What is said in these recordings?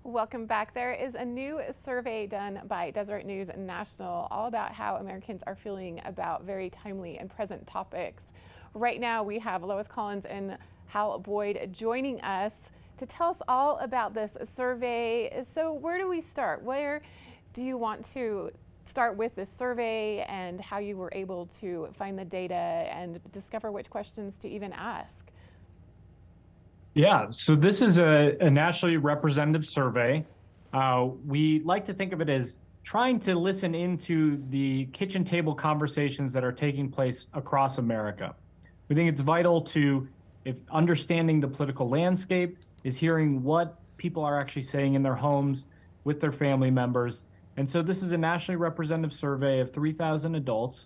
Welcome back. There is a new survey done by Deseret News National all about how Americans are feeling about very timely and present topics. Right now we have Lois Collins and Hal Boyd joining us to tell us all about this survey. So where do we start? Where do you want to start with this survey and how you were able to find the data and discover which questions to even ask? Yeah, so this is a nationally representative survey. We like to think of it as trying to listen into the kitchen table conversations that are taking place across America. We think it's vital to, if understanding the political landscape, is hearing what people are actually saying in their homes with their family members. And so this is a nationally representative survey of 3,000 adults.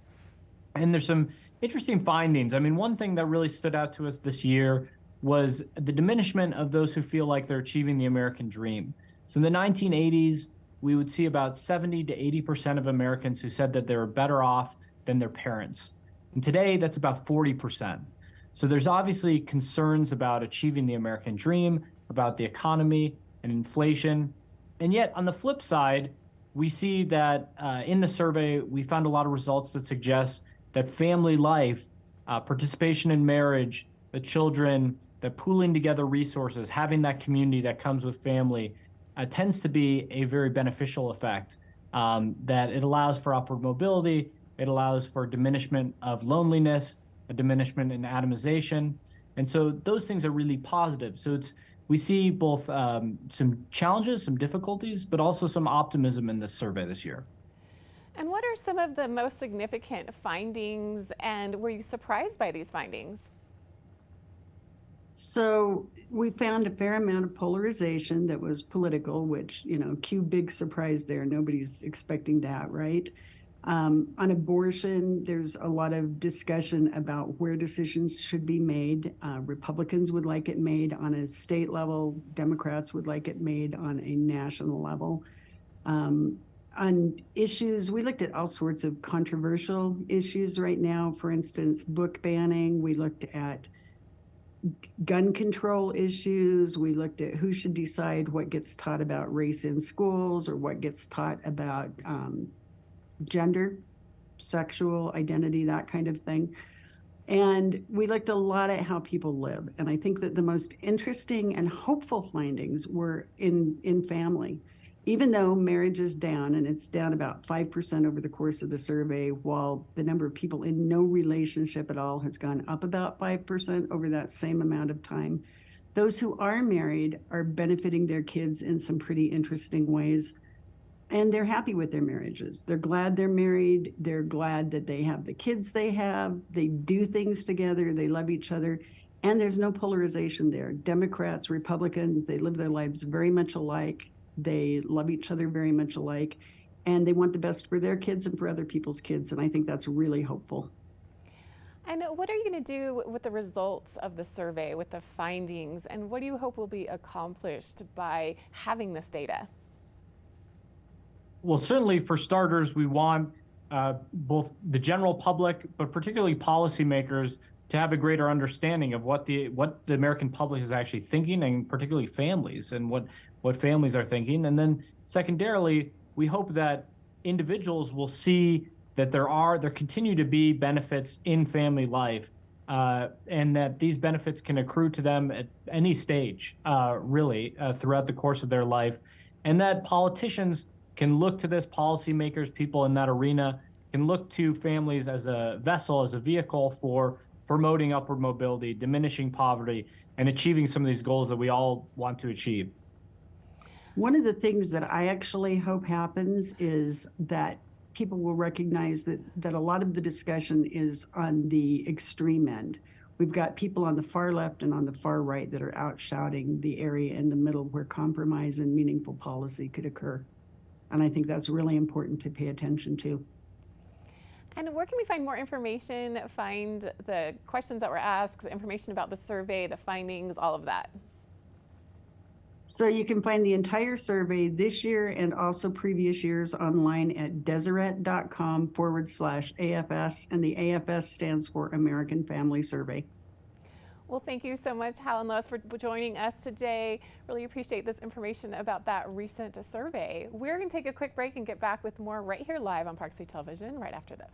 And there's some interesting findings. I mean, one thing that really stood out to us this year was the diminishment of those who feel like they're achieving the American dream. So in the 1980s, we would see about 70 to 80% of Americans who said that they were better off than their parents. And today, that's about 40%. So there's obviously concerns about achieving the American dream, about the economy and inflation. And yet, on the flip side, we see that in the survey, we found a lot of results that suggest that family life, participation in marriage, the children, that pooling together resources, having that community that comes with family, tends to be a very beneficial effect. That it allows for upward mobility, it allows for diminishment of loneliness, a diminishment in atomization. And so those things are really positive. So we see both some challenges, some difficulties, but also some optimism in this survey this year. And what are some of the most significant findings, and were you surprised by these findings? So we found a fair amount of polarization that was political, which, cue big surprise there. Nobody's expecting that, right? On abortion, there's a lot of discussion about where decisions should be made. Republicans would like it made on a state level. Democrats would like it made on a national level. On issues, we looked at all sorts of controversial issues right now. For instance, book banning. We looked at gun control issues. We looked at who should decide what gets taught about race in schools or what gets taught about gender, sexual identity, that kind of thing. And we looked a lot at how people live. And I think that the most interesting and hopeful findings were in family. Even though marriage is down, and it's down about 5% over the course of the survey, while the number of people in no relationship at all has gone up about 5% over that same amount of time, those who are married are benefiting their kids in some pretty interesting ways. And they're happy with their marriages. They're glad they're married. They're glad that they have the kids they have. They do things together. They love each other. And there's no polarization there. Democrats, Republicans, they live their lives very much alike. They love each other very much alike, and they want the best for their kids and for other people's kids. And I think that's really hopeful. And what are you going to do with the results of the survey, with the findings, and what do you hope will be accomplished by having this data? Well, certainly for starters, we want both the general public, but particularly policymakers, to have a greater understanding of what the American public is actually thinking, and particularly families, and what families are thinking. And then secondarily, we hope that individuals will see that there continue to be benefits in family life, and that these benefits can accrue to them at any stage, throughout the course of their life. And that politicians can look to this, policymakers, people in that arena, can look to families as a vessel, as a vehicle for promoting upward mobility, diminishing poverty, and achieving some of these goals that we all want to achieve. One of the things that I actually hope happens is that people will recognize that a lot of the discussion is on the extreme end. We've got people on the far left and on the far right that are out shouting the area in the middle where compromise and meaningful policy could occur. And I think that's really important to pay attention to. And where can we find more information, find the questions that were asked, the information about the survey, the findings, all of that? So you can find the entire survey this year and also previous years online at deseret.com/AFS, and the AFS stands for American Family Survey. Well, thank you so much, Hal and Lois, for joining us today. Really appreciate this information about that recent survey. We're going to take a quick break and get back with more right here live on Park City Television right after this.